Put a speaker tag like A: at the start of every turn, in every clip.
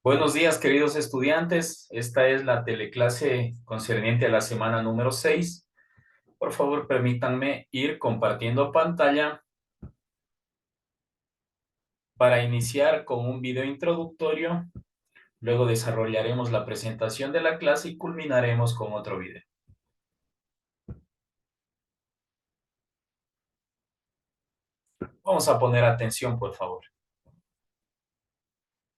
A: Buenos días, queridos estudiantes. Esta es la teleclase concerniente a la semana número 6. Por favor, permítanme ir compartiendo pantalla para iniciar con un video introductorio. Luego desarrollaremos la presentación de la clase y culminaremos con otro video. Vamos a poner atención, por favor.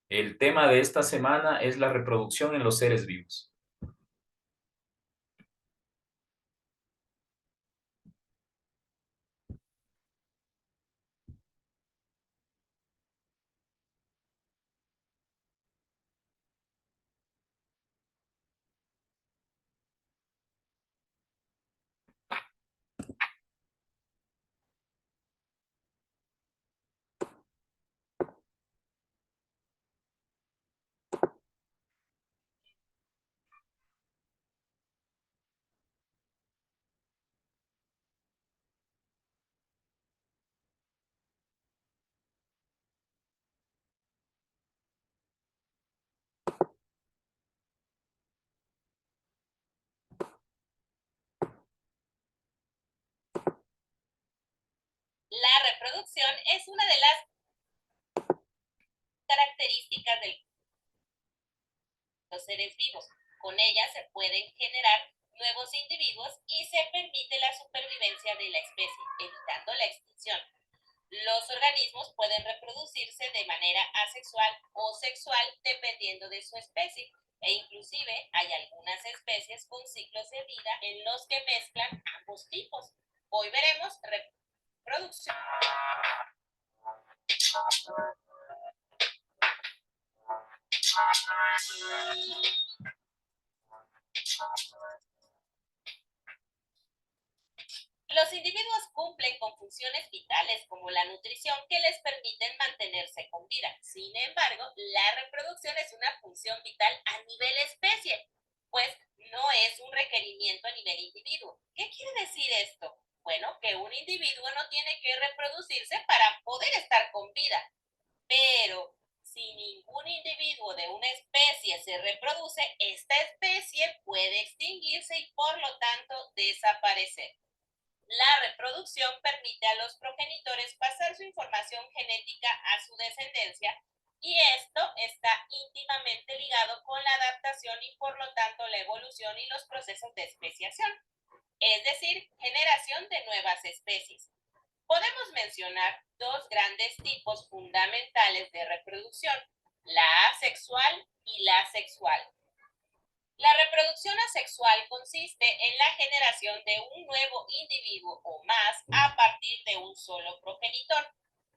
A: El tema de esta semana es la reproducción en los seres vivos.
B: La reproducción es una de las características de los seres vivos. Con ella se pueden generar nuevos individuos y se permite la supervivencia de la especie, evitando la extinción. Los organismos pueden reproducirse de manera asexual o sexual dependiendo de su especie, e inclusive hay algunas especies con ciclos de vida en los que mezclan ambos tipos. Hoy veremos reproducción. Los individuos cumplen con funciones vitales como la nutrición que les permiten mantenerse con vida. Sin embargo, la reproducción es una función vital a nivel especie, pues no es un requerimiento a nivel individuo. ¿Qué quiere decir esto? Bueno, que un individuo no tiene que reproducirse para poder estar con vida, pero si ningún individuo de una especie se reproduce, esta especie puede extinguirse y por lo tanto desaparecer. La reproducción permite a los progenitores pasar su información genética a su descendencia, y esto está íntimamente ligado con la adaptación y por lo tanto la evolución y los procesos de especiación, es decir, generación de nuevas especies. Podemos mencionar dos grandes tipos fundamentales de reproducción: la asexual y la sexual. La reproducción asexual consiste en la generación de un nuevo individuo o más a partir de un solo progenitor.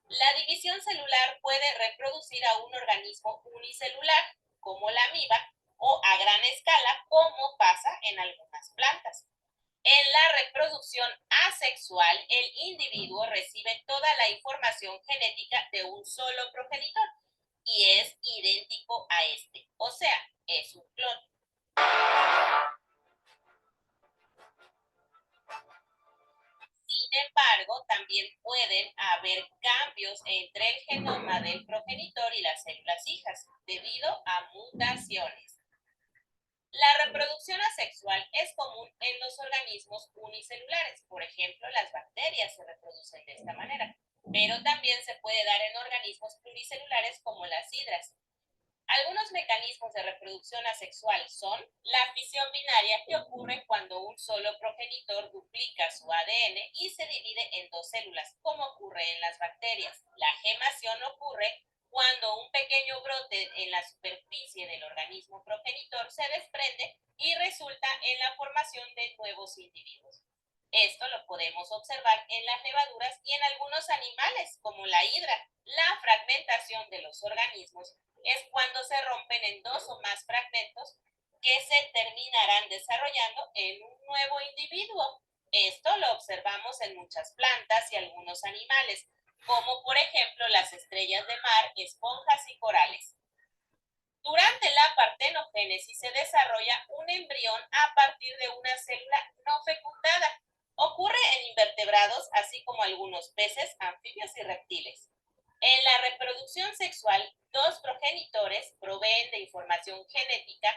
B: La división celular puede reproducir a un organismo unicelular, como la amiba, o a gran escala, como pasa en algunas plantas. En la reproducción asexual, el individuo recibe toda la información genética de un solo progenitor y es idéntico a este, o sea, es un clon. Sin embargo, también pueden haber cambios entre el genoma del progenitor y las células hijas, debido a mutaciones. La reproducción asexual es común en los organismos unicelulares, por ejemplo, las bacterias se reproducen de esta manera, pero también se puede dar en organismos pluricelulares como las hidras. Algunos mecanismos de reproducción asexual son la fisión binaria, que ocurre cuando un solo progenitor duplica su ADN y se divide en dos células, como ocurre en las bacterias. La gemación ocurre cuando un pequeño brote en la superficie del organismo progenitor se desprende y resulta en la formación de nuevos individuos. Esto lo podemos observar en las levaduras y en algunos animales, como la hidra. La fragmentación de los organismos es cuando se rompen en dos o más fragmentos que se terminarán desarrollando en un nuevo individuo. Esto lo observamos en muchas plantas y algunos animales, como por ejemplo las estrellas de mar, esponjas y corales. Durante la partenogénesis se desarrolla un embrión a partir de una célula no fecundada. Ocurre en invertebrados, así como algunos peces, anfibios y reptiles. En la reproducción sexual, Los progenitores proveen de información genética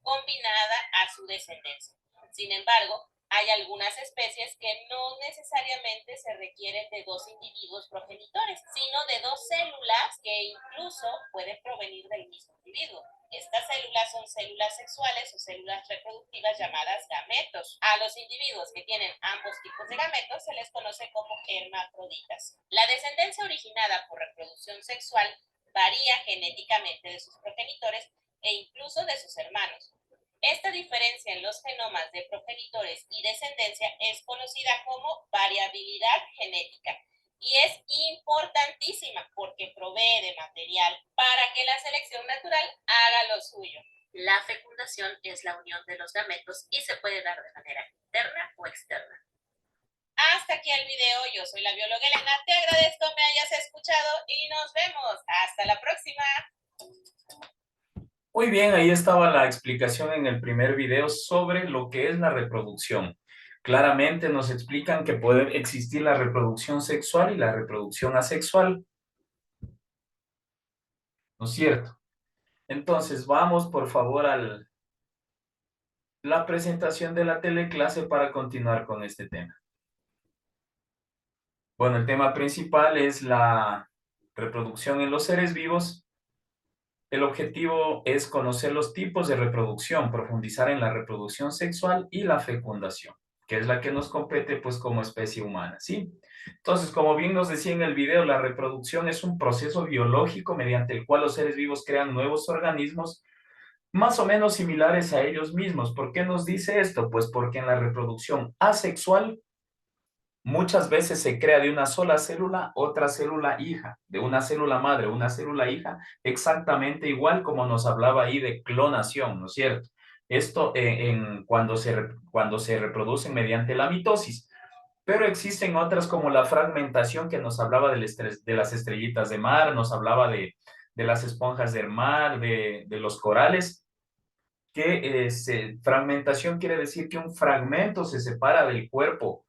B: combinada a su descendencia. Sin embargo, hay algunas especies que no necesariamente se requieren de dos individuos progenitores, sino de dos células que incluso pueden provenir del mismo individuo. Estas células son células sexuales o células reproductivas llamadas gametos. A los individuos que tienen ambos tipos de gametos se les conoce como hermafroditas. La descendencia originada por reproducción sexual varía genéticamente de sus progenitores e incluso de sus hermanos. Esta diferencia en los genomas de progenitores y descendencia es conocida como variabilidad genética y es importantísima porque provee de material para que la selección natural haga lo suyo. La fecundación es la unión de los gametos y se puede dar de manera interna o externa. Hasta aquí el video, yo soy la bióloga Elena, te agradezco me hayas escuchado y nos vemos. Hasta la próxima.
A: Muy bien, ahí estaba la explicación en el primer video sobre lo que es la reproducción. Claramente nos explican que puede existir la reproducción sexual y la reproducción asexual. ¿No es cierto? Entonces, vamos por favor a la presentación de la teleclase para continuar con este tema. Bueno, el tema principal es la reproducción en los seres vivos. El objetivo es conocer los tipos de reproducción, profundizar en la reproducción sexual y la fecundación, que es la que nos compete pues como especie humana, ¿sí? Entonces, como bien nos decía en el video, la reproducción es un proceso biológico mediante el cual los seres vivos crean nuevos organismos más o menos similares a ellos mismos. ¿Por qué nos dice esto? Pues porque en la reproducción asexual muchas veces se crea de una sola célula otra célula hija, de una célula madre, una célula hija, exactamente igual como nos hablaba ahí de clonación, ¿no es cierto? Esto cuando se reproducen mediante la mitosis. Pero existen otras como la fragmentación que nos hablaba de las estrellitas de mar, nos hablaba de las esponjas del mar, de los corales, que fragmentación quiere decir que un fragmento se separa del cuerpo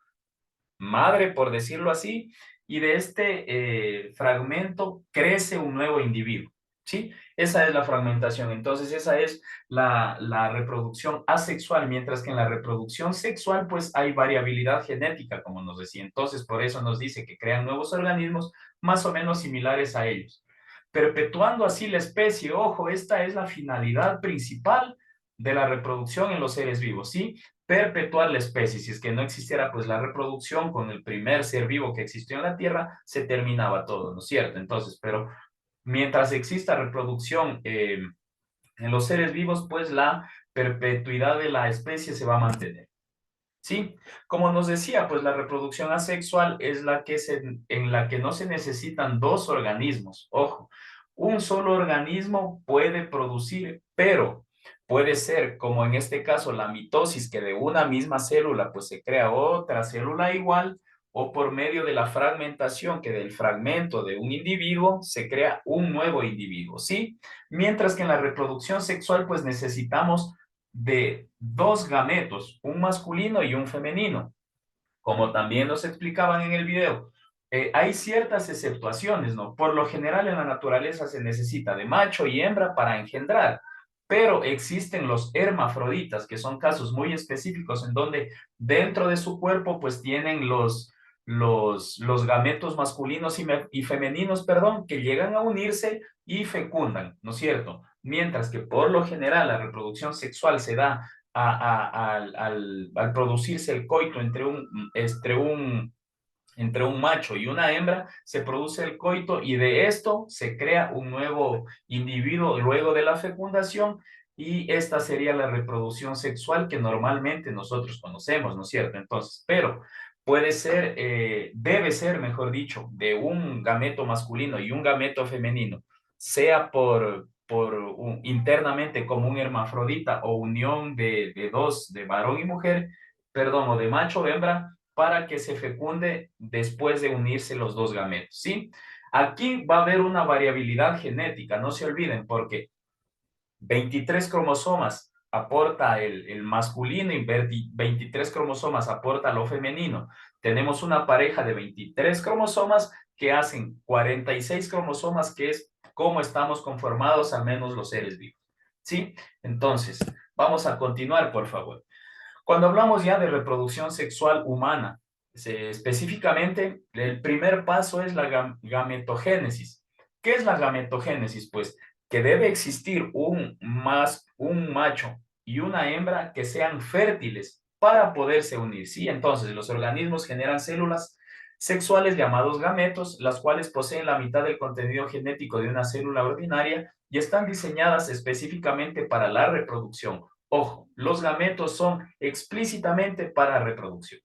A: madre, por decirlo así, y de este fragmento crece un nuevo individuo, ¿sí? Esa es la fragmentación. Entonces, esa es la reproducción asexual, mientras que en la reproducción sexual, pues hay variabilidad genética, como nos decía. Entonces, por eso nos dice que crean nuevos organismos más o menos similares a ellos. Perpetuando así la especie, ojo, esta es la finalidad principal de la reproducción en los seres vivos, ¿sí? Perpetuar la especie. Si es que no existiera pues la reproducción con el primer ser vivo que existió en la Tierra, se terminaba todo, ¿no es cierto? Entonces, pero mientras exista reproducción en los seres vivos, pues la perpetuidad de la especie se va a mantener. ¿Sí? Como nos decía, pues la reproducción asexual es en la que no se necesitan dos organismos. Ojo, un solo organismo puede producir, pero puede ser, como en este caso, la mitosis, que de una misma célula pues se crea otra célula igual, o por medio de la fragmentación, que del fragmento de un individuo se crea un nuevo individuo, ¿sí? Mientras que en la reproducción sexual pues necesitamos de dos gametos, un masculino y un femenino, como también nos explicaban en el video. Hay ciertas exceptuaciones, ¿no? Por lo general en la naturaleza se necesita de macho y hembra para engendrar, pero existen los hermafroditas, que son casos muy específicos en donde dentro de su cuerpo pues tienen los gametos masculinos y femeninos, perdón, que llegan a unirse y fecundan, ¿no es cierto? Mientras que por lo general la reproducción sexual se da al producirse el coito entre un macho y una hembra, se produce el coito y de esto se crea un nuevo individuo luego de la fecundación y esta sería la reproducción sexual que normalmente nosotros conocemos, ¿no es cierto? Entonces, pero puede ser, debe ser, mejor dicho, de un gameto masculino y un gameto femenino, sea internamente como un hermafrodita o unión de dos, de varón y mujer, perdón, o de macho o hembra, para que se fecunde después de unirse los dos gametos, ¿sí? Aquí va a haber una variabilidad genética, no se olviden, porque 23 cromosomas aporta el masculino y 23 cromosomas aporta lo femenino. Tenemos una pareja de 23 cromosomas que hacen 46 cromosomas, que es cómo estamos conformados, al menos los seres vivos. ¿Sí? Entonces, vamos a continuar, por favor. Cuando hablamos ya de reproducción sexual humana, específicamente, el primer paso es la gametogénesis. ¿Qué es la gametogénesis? Pues que debe existir un macho y una hembra que sean fértiles para poderse unir. ¿Sí? Entonces, los organismos generan células sexuales llamados gametos, las cuales poseen la mitad del contenido genético de una célula ordinaria y están diseñadas específicamente para la reproducción. Ojo, los gametos son explícitamente para reproducción.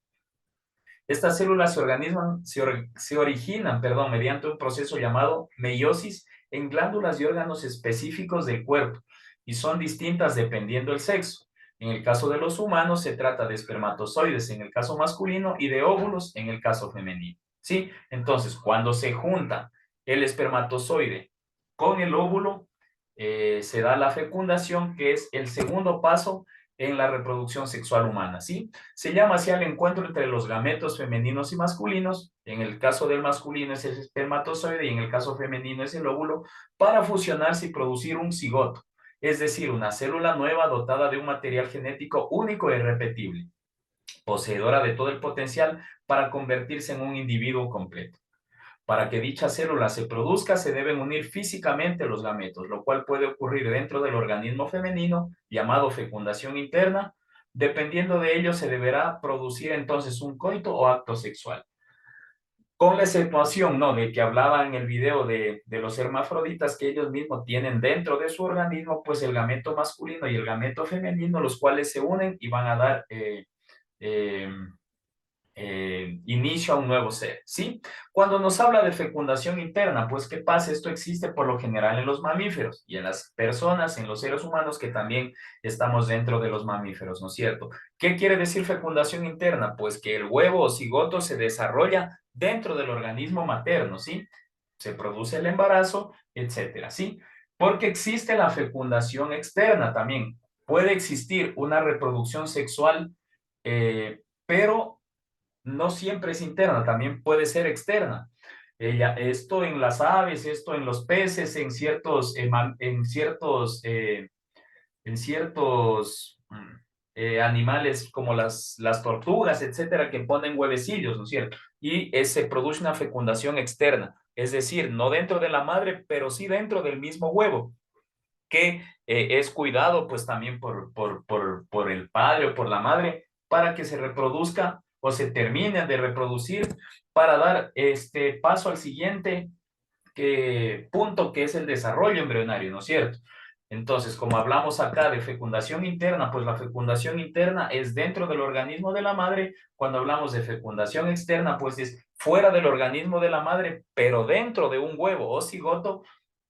A: Estas células se originan, mediante un proceso llamado meiosis en glándulas y órganos específicos del cuerpo y son distintas dependiendo del sexo. En el caso de los humanos se trata de espermatozoides en el caso masculino y de óvulos en el caso femenino. ¿Sí? Entonces, cuando se junta el espermatozoide con el óvulo, se da la fecundación, que es el segundo paso en la reproducción sexual humana, ¿sí? Se llama así al encuentro entre los gametos femeninos y masculinos. En el caso del masculino es el espermatozoide y en el caso femenino es el óvulo, para fusionarse y producir un cigoto, es decir, una célula nueva dotada de un material genético único e irrepetible, poseedora de todo el potencial para convertirse en un individuo completo. Para que dicha célula se produzca, se deben unir físicamente los gametos, lo cual puede ocurrir dentro del organismo femenino, llamado fecundación interna. Dependiendo de ello, se deberá producir entonces un coito o acto sexual. Con la excepción, ¿no?, de que hablaba en el video de los hermafroditas, que ellos mismos tienen dentro de su organismo, pues el gameto masculino y el gameto femenino, los cuales se unen y van a dar eh, inicio a un nuevo ser, ¿sí? Cuando nos habla de fecundación interna, pues ¿qué pasa? Esto existe por lo general en los mamíferos y en las personas, en los seres humanos que también estamos dentro de los mamíferos, ¿no es cierto? ¿Qué quiere decir fecundación interna? Pues que el huevo o cigoto se desarrolla dentro del organismo materno, ¿sí? Se produce el embarazo, etcétera, ¿sí? Porque existe la fecundación externa también. Puede existir una reproducción sexual, pero no siempre es interna, también puede ser externa. Esto en las aves, esto en los peces, en ciertos animales como las tortugas, etcétera, que ponen huevecillos, ¿no es cierto? Y se produce una fecundación externa, es decir, no dentro de la madre, pero sí dentro del mismo huevo, que es cuidado pues también por el padre o por la madre para que se reproduzca o se termine de reproducir para dar este paso al siguiente punto, que es el desarrollo embrionario, ¿no es cierto? Entonces, como hablamos acá de fecundación interna, pues la fecundación interna es dentro del organismo de la madre. Cuando hablamos de fecundación externa, pues es fuera del organismo de la madre, pero dentro de un huevo o cigoto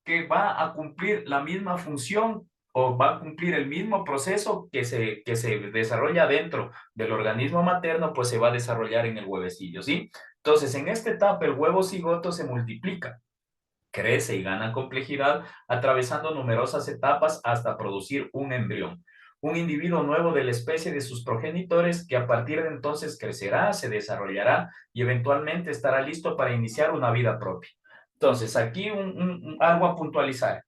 A: que va a cumplir la misma función o va a cumplir el mismo proceso que se desarrolla dentro del organismo materno, pues se va a desarrollar en el huevecillo, ¿sí? Entonces, en esta etapa, el huevo cigoto se multiplica, crece y gana complejidad, atravesando numerosas etapas hasta producir un embrión, un individuo nuevo de la especie de sus progenitores, que a partir de entonces crecerá, se desarrollará y eventualmente estará listo para iniciar una vida propia. Entonces, aquí algo a puntualizar.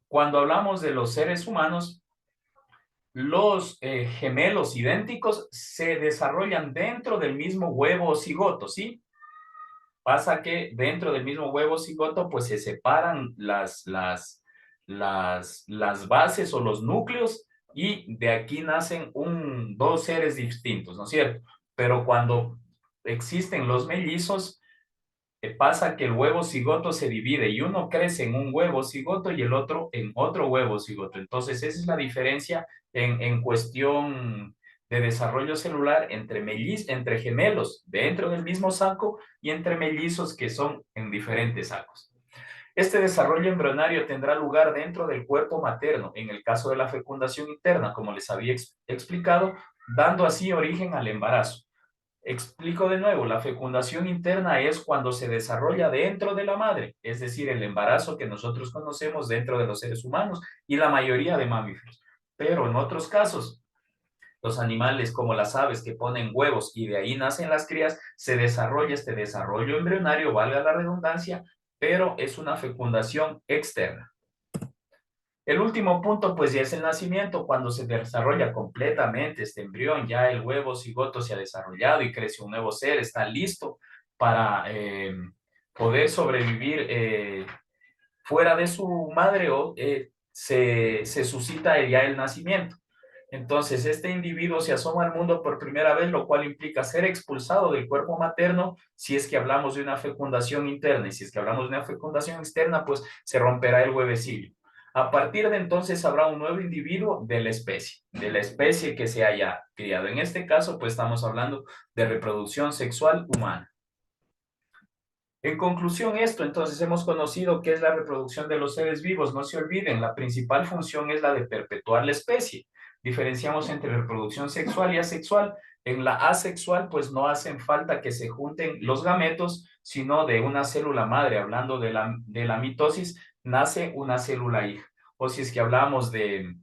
A: Cuando hablamos de los seres humanos, los gemelos idénticos se desarrollan dentro del mismo huevo o cigoto, ¿sí? Pasa que dentro del mismo huevo cigoto, pues se separan las bases o los núcleos y de aquí nacen dos seres distintos, ¿no es cierto? Pero cuando existen los mellizos, pasa que el huevo cigoto se divide y uno crece en un huevo cigoto y el otro en otro huevo cigoto. Entonces, esa es la diferencia en cuestión de desarrollo celular entre gemelos dentro del mismo saco y entre mellizos que son en diferentes sacos. Este desarrollo embrionario tendrá lugar dentro del cuerpo materno, en el caso de la fecundación interna, como les había explicado, dando así origen al embarazo. Explico de nuevo, la fecundación interna es cuando se desarrolla dentro de la madre, es decir, el embarazo que nosotros conocemos dentro de los seres humanos y la mayoría de mamíferos. Pero en otros casos, los animales como las aves que ponen huevos y de ahí nacen las crías, se desarrolla este desarrollo embrionario, valga la redundancia, pero es una fecundación externa. El último punto, pues ya es el nacimiento, cuando se desarrolla completamente este embrión, ya el huevo cigoto se ha desarrollado y crece un nuevo ser, está listo para poder sobrevivir fuera de su madre o se suscita ya el nacimiento. Entonces, este individuo se asoma al mundo por primera vez, lo cual implica ser expulsado del cuerpo materno si es que hablamos de una fecundación interna y si es que hablamos de una fecundación externa, pues se romperá el huevecillo. A partir de entonces habrá un nuevo individuo de la especie que se haya criado. En este caso, pues estamos hablando de reproducción sexual humana. En conclusión, esto, entonces hemos conocido qué es la reproducción de los seres vivos. No se olviden, la principal función es la de perpetuar la especie. Diferenciamos entre reproducción sexual y asexual. En la asexual, pues no hacen falta que se junten los gametos, sino de una célula madre. Hablando de la mitosis, nace una célula hija. O si es que hablamos de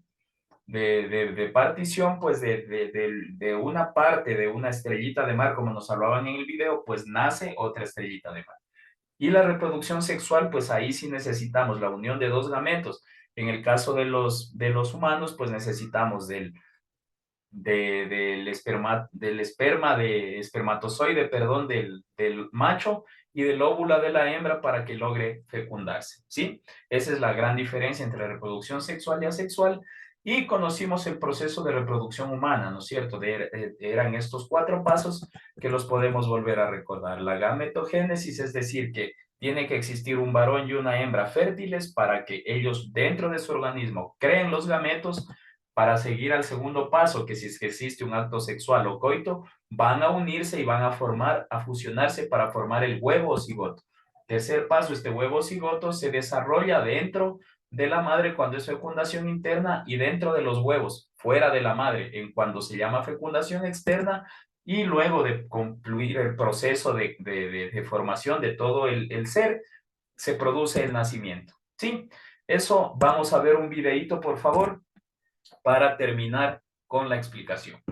A: partición, pues de una parte de una estrellita de mar, como nos hablaban en el video, pues nace otra estrellita de mar. Y la reproducción sexual, pues ahí sí necesitamos la unión de dos gametos. En el caso de los humanos, pues necesitamos del esperma de espermatozoide, perdón, del macho y del óvulo de la hembra para que logre fecundarse, ¿sí? Esa es la gran diferencia entre reproducción sexual y asexual. Y conocimos el proceso de reproducción humana, ¿no es cierto? Eran estos cuatro pasos que los podemos volver a recordar. La gametogénesis, es decir, que tiene que existir un varón y una hembra fértiles para que ellos dentro de su organismo creen los gametos para seguir al segundo paso, que si es que existe un acto sexual o coito, van a unirse y van a formar, a fusionarse para formar el huevo o cigoto. Tercer paso, este huevo o cigoto se desarrolla dentro de la madre cuando es fecundación interna y dentro de los huevos, fuera de la madre, en cuando se llama fecundación externa y luego de concluir el proceso de formación de todo el ser, se produce el nacimiento. ¿Sí? Eso, vamos a ver un videíto, por favor, para terminar con la explicación.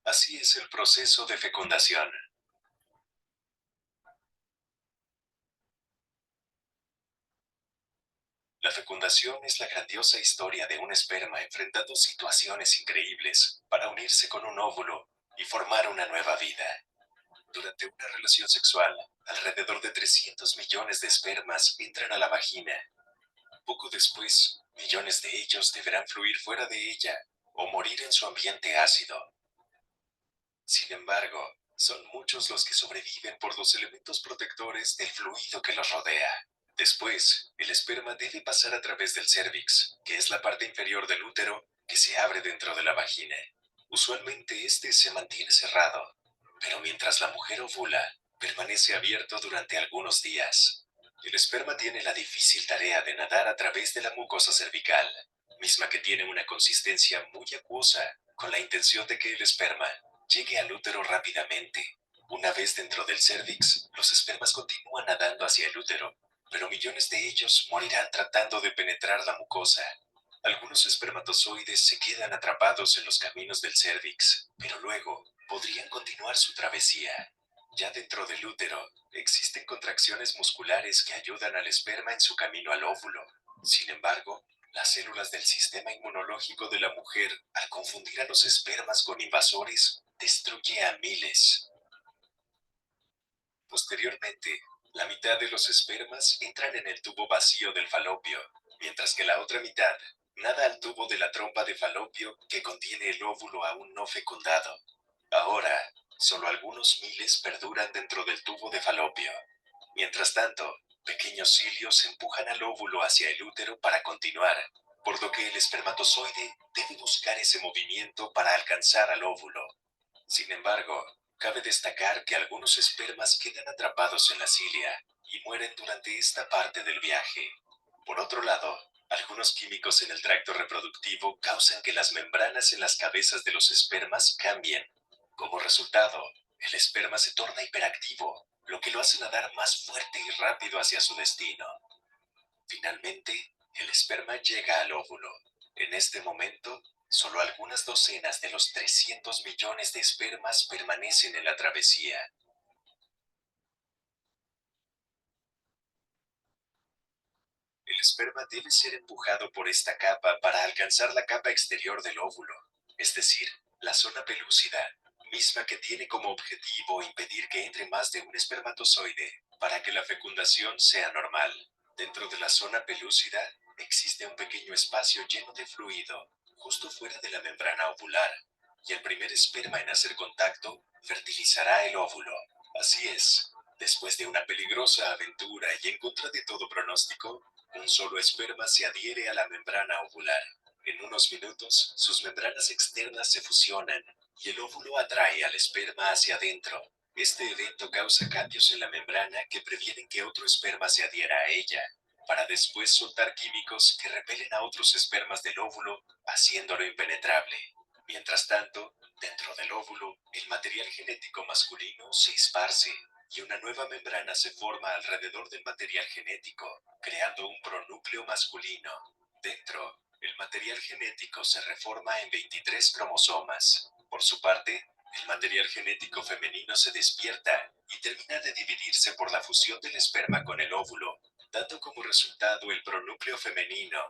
C: Así es el proceso de fecundación. La fecundación es la grandiosa historia de un esperma enfrentando situaciones increíbles para unirse con un óvulo y formar una nueva vida. Durante una relación sexual, alrededor de 300 millones de espermas entran a la vagina. Poco después, millones de ellos deberán fluir fuera de ella o morir en su ambiente ácido. Sin embargo, son muchos los que sobreviven por los elementos protectores del fluido que los rodea. Después, el esperma debe pasar a través del cérvix, que es la parte inferior del útero que se abre dentro de la vagina. Usualmente este se mantiene cerrado, pero mientras la mujer ovula, permanece abierto durante algunos días. El esperma tiene la difícil tarea de nadar a través de la mucosa cervical, misma que tiene una consistencia muy acuosa, con la intención de que el esperma llegue al útero rápidamente. Una vez dentro del cérvix, los espermas continúan nadando hacia el útero, pero millones de ellos morirán tratando de penetrar la mucosa. Algunos espermatozoides se quedan atrapados en los caminos del cérvix, pero luego podrían continuar su travesía. Ya dentro del útero, existen contracciones musculares que ayudan al esperma en su camino al óvulo. Sin embargo, las células del sistema inmunológico de la mujer, al confundir a los espermas con invasores, destruye a miles. Posteriormente, la mitad de los espermas entran en el tubo vacío del falopio, mientras que la otra mitad nada al tubo de la trompa de falopio que contiene el óvulo aún no fecundado. Ahora, solo algunos miles perduran dentro del tubo de falopio. Mientras tanto, pequeños cilios empujan al óvulo hacia el útero para continuar, por lo que el espermatozoide debe buscar ese movimiento para alcanzar al óvulo. Sin embargo, cabe destacar que algunos espermas quedan atrapados en la cilia y mueren durante esta parte del viaje. Por otro lado, algunos químicos en el tracto reproductivo causan que las membranas en las cabezas de los espermas cambien. Como resultado, el esperma se torna hiperactivo, lo que lo hace nadar más fuerte y rápido hacia su destino. Finalmente, el esperma llega al óvulo. En este momento, solo algunas docenas de los 300 millones de espermas permanecen en la travesía. El esperma debe ser empujado por esta capa para alcanzar la capa exterior del óvulo, es decir, la zona pelúcida, misma que tiene como objetivo impedir que entre más de un espermatozoide para que la fecundación sea normal. Dentro de la zona pelúcida existe un pequeño espacio lleno de fluido, justo fuera de la membrana ovular, y el primer esperma en hacer contacto fertilizará el óvulo. Así es, después de una peligrosa aventura y en contra de todo pronóstico, un solo esperma se adhiere a la membrana ovular. En unos minutos, sus membranas externas se fusionan y el óvulo atrae al esperma hacia adentro. Este evento causa cambios en la membrana que previenen que otro esperma se adhiera a ella, para después soltar químicos que repelen a otros espermas del óvulo, haciéndolo impenetrable. Mientras tanto, dentro del óvulo, el material genético masculino se esparce y una nueva membrana se forma alrededor del material genético, creando un pronúcleo masculino. Dentro, el material genético se reforma en 23 cromosomas. Por su parte, el material genético femenino se despierta y termina de dividirse por la fusión del esperma con el óvulo, dando como resultado el pronúcleo femenino,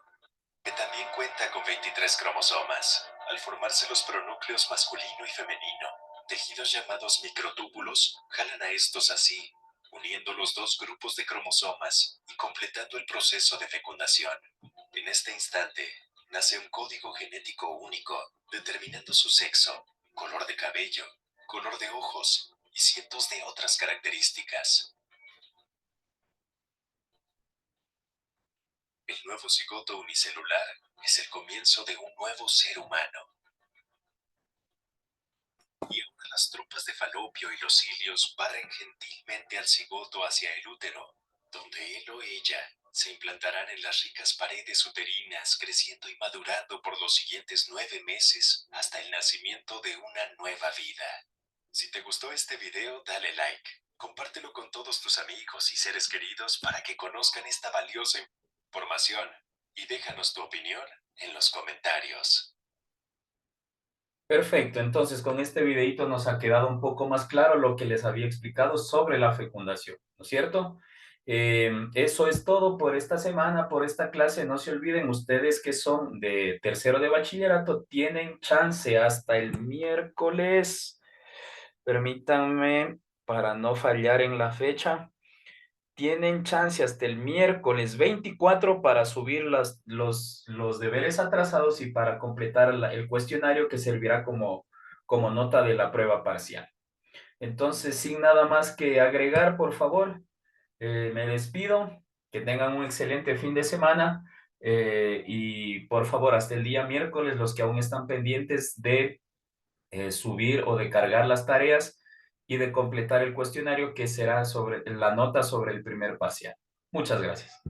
C: que también cuenta con 23 cromosomas. Al formarse los pronúcleos masculino y femenino, tejidos llamados microtúbulos jalan a estos así, uniendo los dos grupos de cromosomas y completando el proceso de fecundación. En este instante, nace un código genético único, determinando su sexo, color de cabello, color de ojos y cientos de otras características. El nuevo cigoto unicelular es el comienzo de un nuevo ser humano. Y ahora las trompas de Falopio y los cilios barren gentilmente al cigoto hacia el útero, donde él o ella se implantarán en las ricas paredes uterinas, creciendo y madurando por los siguientes 9 meses hasta el nacimiento de una nueva vida. Si te gustó este video, dale like, compártelo con todos tus amigos y seres queridos para que conozcan esta valiosa información y déjanos tu opinión en los comentarios.
A: Perfecto, entonces con este videito nos ha quedado un poco más claro lo que les había explicado sobre la fecundación, ¿no es cierto? Eso es todo por esta semana, por esta clase. No se olviden, ustedes que son de tercero de bachillerato, tienen chance hasta el miércoles. Permítanme, para no fallar en la fecha, tienen chance hasta el miércoles 24 para subir los deberes atrasados y para completar el cuestionario que servirá como nota de la prueba parcial. Entonces, sin nada más que agregar, por favor, me despido. Que tengan un excelente fin de semana y por favor, hasta el día miércoles, los que aún están pendientes de subir o de cargar las tareas y de completar el cuestionario que será sobre la nota sobre el primer parcial. Muchas gracias.